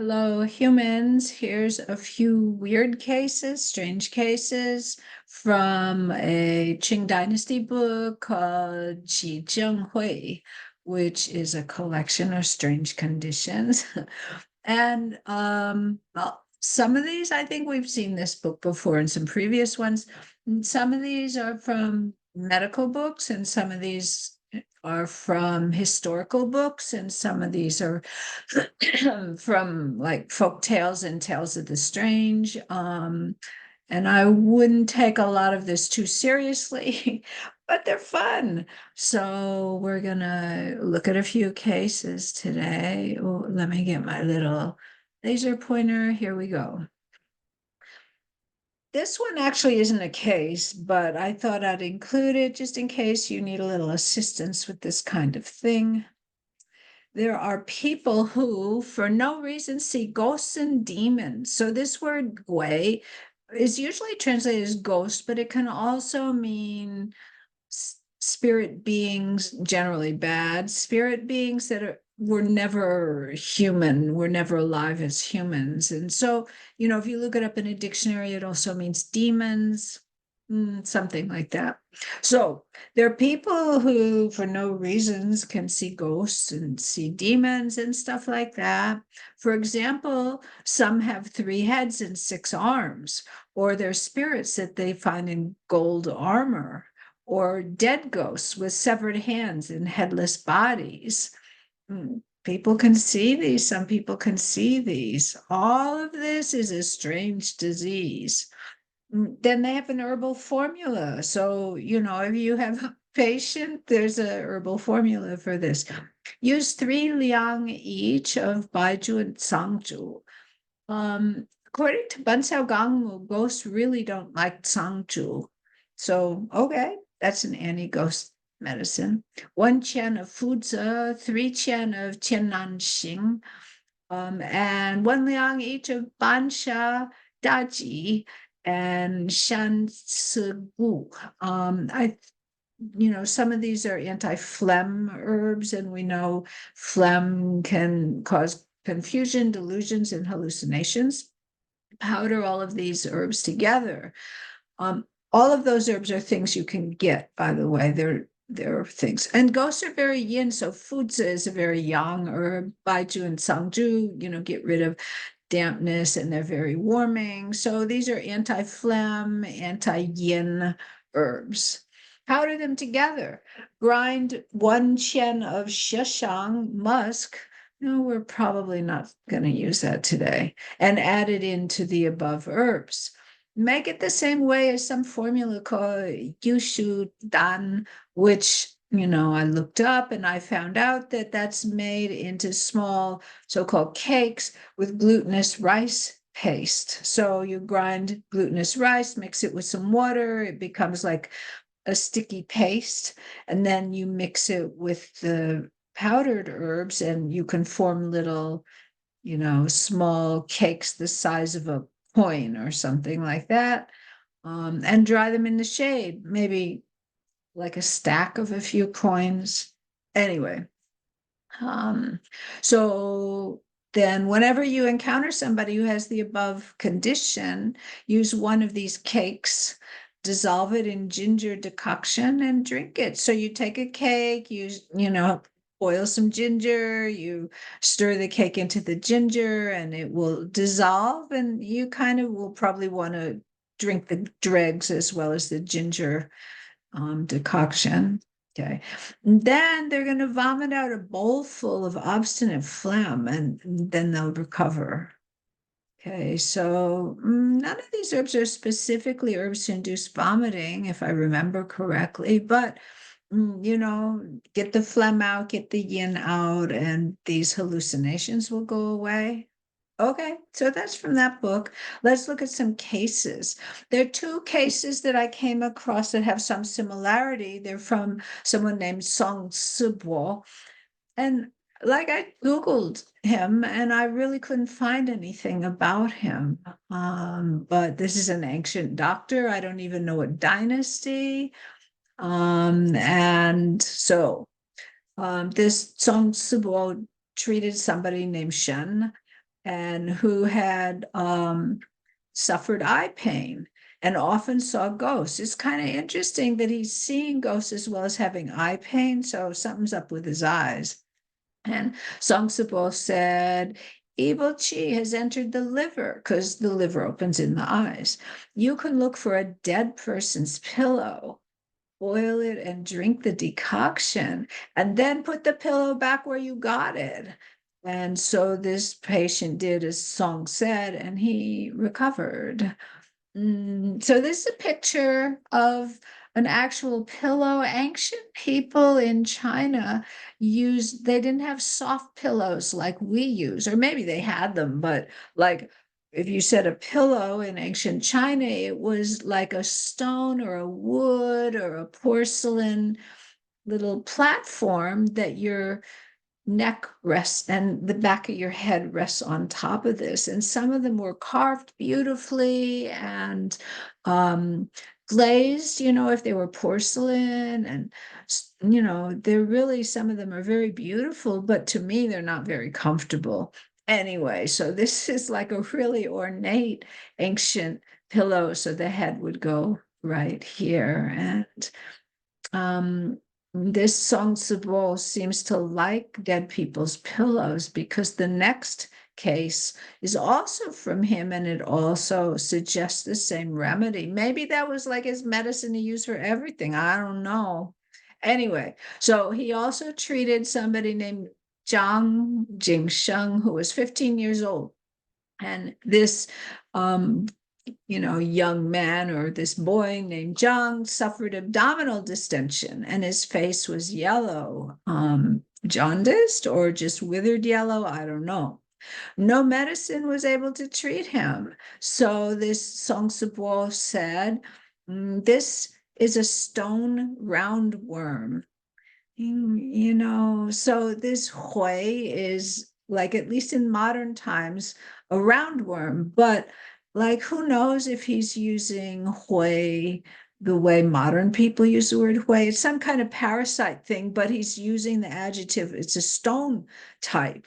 Hello, humans. Here's a few weird cases, strange cases from a Qing Dynasty book called Qízhèng, which is a collection of strange conditions. And well, some of these, I think we've seen this book before in some previous ones. And some of these are from medical books, and some of these are from historical books, and some of these are from like folk tales and tales of the strange. And I wouldn't take a lot of this too seriously, but they're fun. So we're gonna look at a few cases today. Oh, let me get my little laser pointer. Here we go. This one actually isn't a case, but I thought I'd include it just in case you need a little assistance with this kind of thing. There are people who, for no reason, see ghosts and demons. So this word gui is usually translated as ghost, but it can also mean spirit beings, generally bad spirit beings that were never human, were never alive as humans. And so, if you look it up in a dictionary, it also means demons, something like that. So there are people who, for no reasons, can see ghosts and see demons and stuff like that. For example, some have 3 heads and 6 arms, or they're spirits that they find in gold armor, or dead ghosts with severed hands and headless bodies. People can see these. Some people can see these. All of this is a strange disease. Then they have an herbal formula. So, if you have a patient, there's a herbal formula for this. Use 3 liang each of Baiju and Sangju. According to Ban Gangmu, ghosts really don't like Sangju. So, okay, that's an anti-ghost medicine. 1 qian of Fuzi, 3 qian of Qiannanxing, and 1 liang each of Bansha, Daji, and Shan Gu. Some of these are anti-phlegm herbs, and we know phlegm can cause confusion, delusions, and hallucinations. Powder all of these herbs together. All of those herbs are things you can get, by the way. They're things. And ghosts are very yin, so Fuzi is a very yang herb. Baiju and Sangju, get rid of dampness, and they're very warming. So these are anti-phlegm, anti-yin herbs. Powder them together. Grind 1 qian of Sheshang musk. No, we're probably not going to use that today. And add it into the above herbs. Make it the same way as some formula called Yushu Dan, which I looked up and I found out that that's made into small so-called cakes with glutinous rice paste. So you grind glutinous rice, mix it with some water, it becomes like a sticky paste, and then you mix it with the powdered herbs and you can form little, small cakes the size of a coin or something like that, and dry them in the shade, maybe like a stack of a few coins. Anyway, so then whenever you encounter somebody who has the above condition, use one of these cakes, dissolve it in ginger decoction, and drink it. So you take a cake, boil some ginger, you stir the cake into the ginger, and it will dissolve, and you kind of will probably want to drink the dregs as well as the ginger decoction. Okay. And then they're going to vomit out a bowl full of obstinate phlegm, and then they'll recover. Okay, so none of these herbs are specifically herbs to induce vomiting, if I remember correctly, but get the phlegm out, get the yin out, and these hallucinations will go away. Okay, so that's from that book. Let's look at some cases. There are 2 cases that I came across that have some similarity. They're from someone named Song Sibo. And like I Googled him and I really couldn't find anything about him. But this is an ancient doctor. I don't even know what dynasty. And so this Song Sibo treated somebody named Shěn and who had suffered eye pain and often saw ghosts. It's kind of interesting that he's seeing ghosts as well as having eye pain. So something's up with his eyes. And Songtse said, evil qi has entered the liver because the liver opens in the eyes. You can look for a dead person's pillow, boil it and drink the decoction, and then put the pillow back where you got it. And so this patient did as Song said, and he recovered. So this is a picture of an actual pillow. Ancient people in China they didn't have soft pillows like we use, or maybe they had them, but like if you said a pillow in ancient China, it was like a stone or a wood or a porcelain little platform that your neck rests and the back of your head rests on top of this. And some of them were carved beautifully and glazed, if they were porcelain. And, they're really, some of them are very beautiful, but to me, they're not very comfortable. Anyway, so this is like a really ornate ancient pillow. So the head would go right here. And this Songtse seems to like dead people's pillows because the next case is also from him and it also suggests the same remedy. Maybe that was like his medicine he used for everything. I don't know. Anyway, so he also treated somebody named Zhang Jingsheng, who was 15 years old. And this young man or this boy named Zhang suffered abdominal distension and his face was yellow, jaundiced or just withered yellow. I don't know. No medicine was able to treat him. So this Songtse said, this is a stone roundworm. So this hui is like, at least in modern times, a roundworm, but like, who knows if he's using hui the way modern people use the word hui? It's some kind of parasite thing, but he's using the adjective, it's a stone type.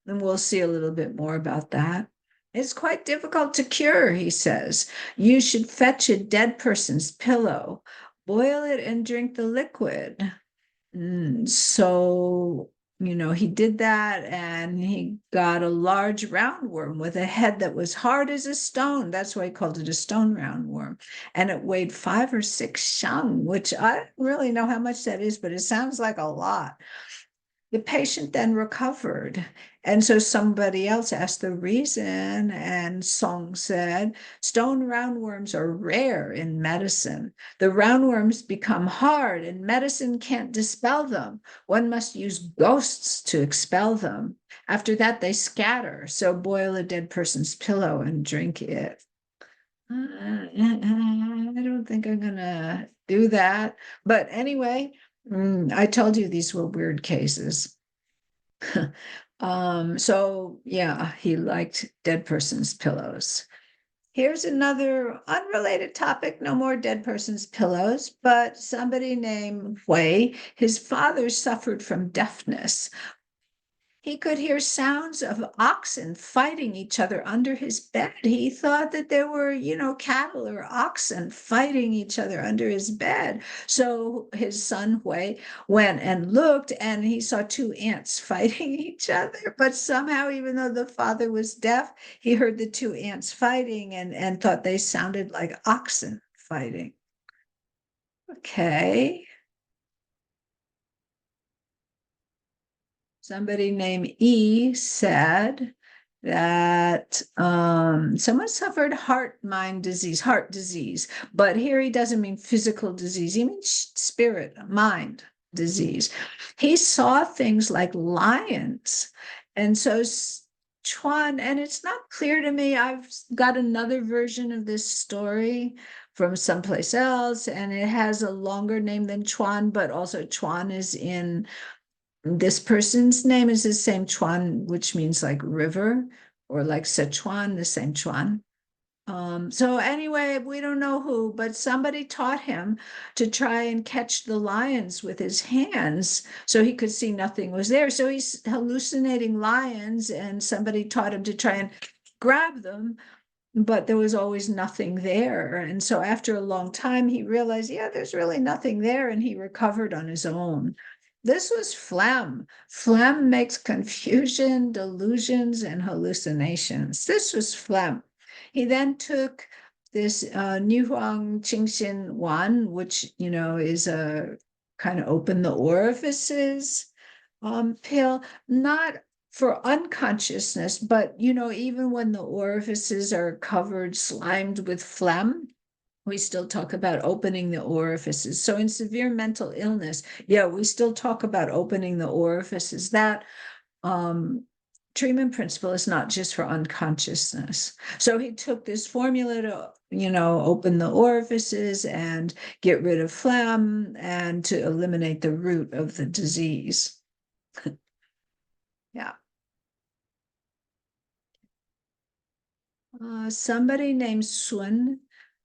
And we'll see a little bit more about that. It's quite difficult to cure, he says. You should fetch a dead person's pillow, boil it and drink the liquid. So, he did that and he got a large roundworm with a head that was hard as a stone. That's why he called it a stone roundworm. And it weighed 5 or 6 shang, which I don't really know how much that is, but it sounds like a lot. The patient then recovered. And so somebody else asked the reason, and Song said, stone roundworms are rare in medicine. The roundworms become hard and medicine can't dispel them. One must use ghosts to expel them. After that, they scatter. So boil a dead person's pillow and drink it. I don't think I'm going to do that. But anyway, I told you these were weird cases. So yeah, he liked dead person's pillows. Here's another unrelated topic, no more dead person's pillows, but somebody named Hui, his father suffered from deafness. He could hear sounds of oxen fighting each other under his bed. He thought that there were, cattle or oxen fighting each other under his bed. So his son Hui went and looked and he saw 2 ants fighting each other. But somehow, even though the father was deaf, he heard the 2 ants fighting and thought they sounded like oxen fighting. Okay. Somebody named E said that someone suffered heart disease, but here he doesn't mean physical disease, he means spirit, mind disease. He saw things like lions. And so Chuan, and it's not clear to me, I've got another version of this story from someplace else, and it has a longer name than Chuan, but also Chuan is in this person's name is the same Chuan, which means like river, or like Sichuan, the same Chuan. So anyway, we don't know who, but somebody taught him to try and catch the lions with his hands so he could see nothing was there. So he's hallucinating lions, and somebody taught him to try and grab them, but there was always nothing there. And so after a long time, he realized, yeah, there's really nothing there, and he recovered on his own. This was phlegm. Phlegm makes confusion, delusions, and hallucinations. This was phlegm. He then took this Yuán Yuán, which, is a kind of open the orifices pill, not for unconsciousness, but, even when the orifices are covered, slimed with phlegm, we still talk about opening the orifices. So in severe mental illness, yeah, we still talk about opening the orifices. That treatment principle is not just for unconsciousness. So he took this formula to, open the orifices and get rid of phlegm and to eliminate the root of the disease. Yeah. Somebody named Sun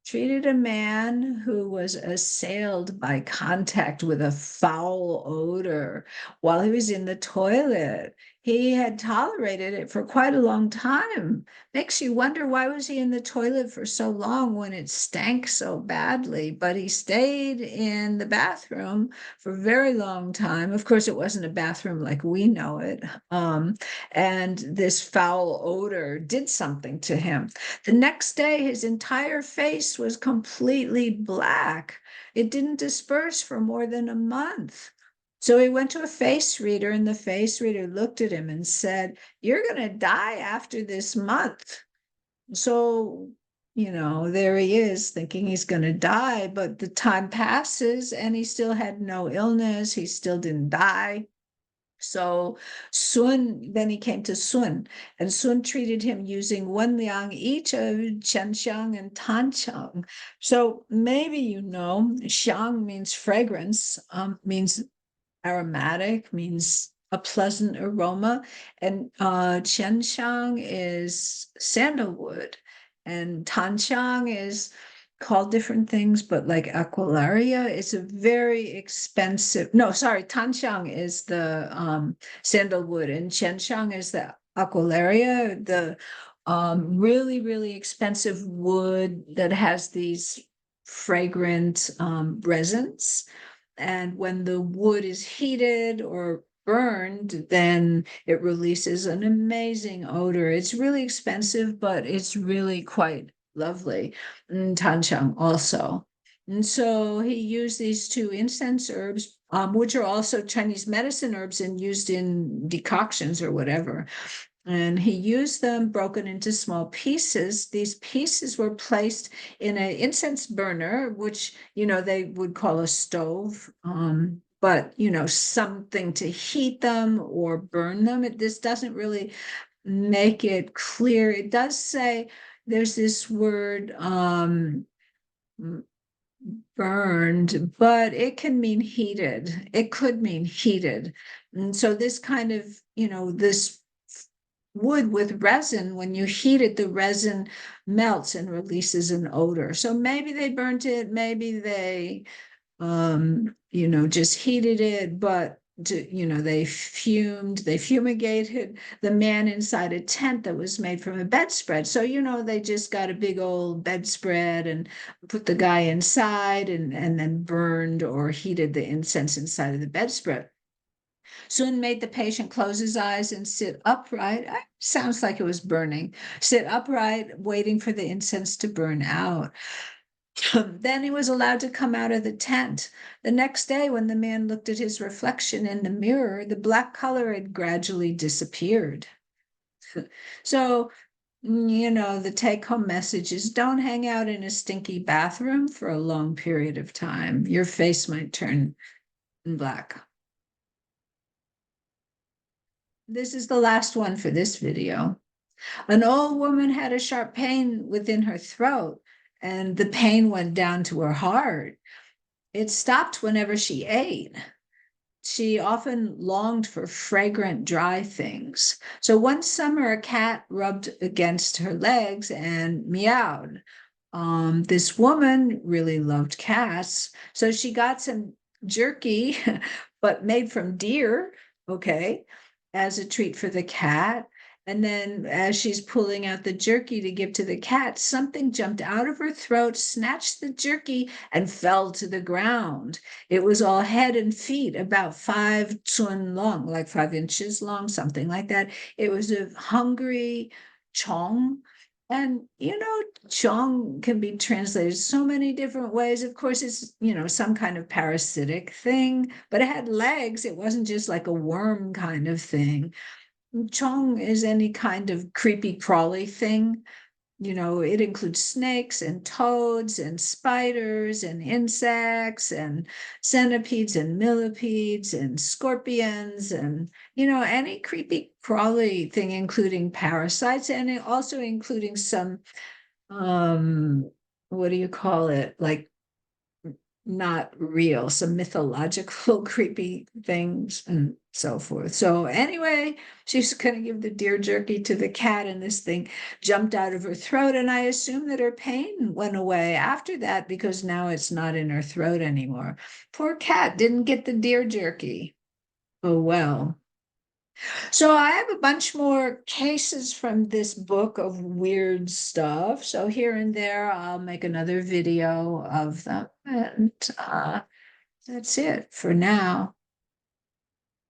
treated a man who was assailed by contact with a foul odor while he was in the toilet. He had tolerated it for quite a long time. Makes you wonder, why was he in the toilet for so long when it stank so badly? But he stayed in the bathroom for a very long time. Of course, it wasn't a bathroom like we know it. And this foul odor did something to him. The next day, his entire face was completely black. It didn't disperse for more than a month. So he went to a face reader, and the face reader looked at him and said, "You're going to die after this month." So, there he is thinking he's going to die, but the time passes and he still had no illness. He still didn't die. So then he came to Sun, and Sun treated him using 1 liang each of Qianxiang and Tanqiang. So maybe Xiang means fragrance, means aromatic, means a pleasant aroma, and Qianxiang is sandalwood, and Tanqiang is called different things, but like Aquilaria is a very expensive. No, sorry, Tanxiang is the sandalwood, and Qianxiang is the Aquilaria, the really, really expensive wood that has these fragrant resins. And when the wood is heated or burned, then it releases an amazing odor. It's really expensive, but it's really quite lovely. And Tanchang also. And so he used these two incense herbs, which are also Chinese medicine herbs and used in decoctions or whatever. And he used them broken into small pieces. These pieces were placed in an incense burner, which, they would call a stove. But, something to heat them or burn them. This doesn't really make it clear. It does say there's this word burned, but it can mean heated. It could mean heated. And so this kind of, this wood with resin, when you heat it, the resin melts and releases an odor. So maybe they burnt it, maybe they just heated it, but they fumigated the man inside a tent that was made from a bedspread. So, they just got a big old bedspread and put the guy inside and then burned or heated the incense inside of the bedspread. Sun made the patient close his eyes and sit upright. Sounds like it was burning. Sit upright, waiting for the incense to burn out. Then he was allowed to come out of the tent. The next day, when the man looked at his reflection in the mirror, the black color had gradually disappeared. So, the take-home message is, don't hang out in a stinky bathroom for a long period of time. Your face might turn black. This is the last one for this video. An old woman had a sharp pain within her throat, and the pain went down to her heart. It stopped whenever she ate. she often longed for fragrant, dry things. So one summer, a cat rubbed against her legs and meowed. This woman really loved cats, so she got some jerky, but made from deer, okay, as a treat for the cat. And then, as she's pulling out the jerky to give to the cat, something jumped out of her throat, snatched the jerky, and fell to the ground. It was all head and feet, about 5 cun long, like 5 inches long, something like that. It was a hungry chong. And, chong can be translated so many different ways. Of course, it's, some kind of parasitic thing, but it had legs. It wasn't just like a worm kind of thing. Chong is any kind of creepy crawly thing. It includes snakes and toads and spiders and insects and centipedes and millipedes and scorpions and, any creepy crawly thing, including parasites and also including some, what do you call it? Like not real, some mythological creepy things and so forth. So anyway, she's going to give the deer jerky to the cat, and this thing jumped out of her throat. And I assume that her pain went away after that because now it's not in her throat anymore. Poor cat didn't get the deer jerky. Oh, well. So I have a bunch more cases from this book of weird stuff. So here and there, I'll make another video of them. And that's it for now.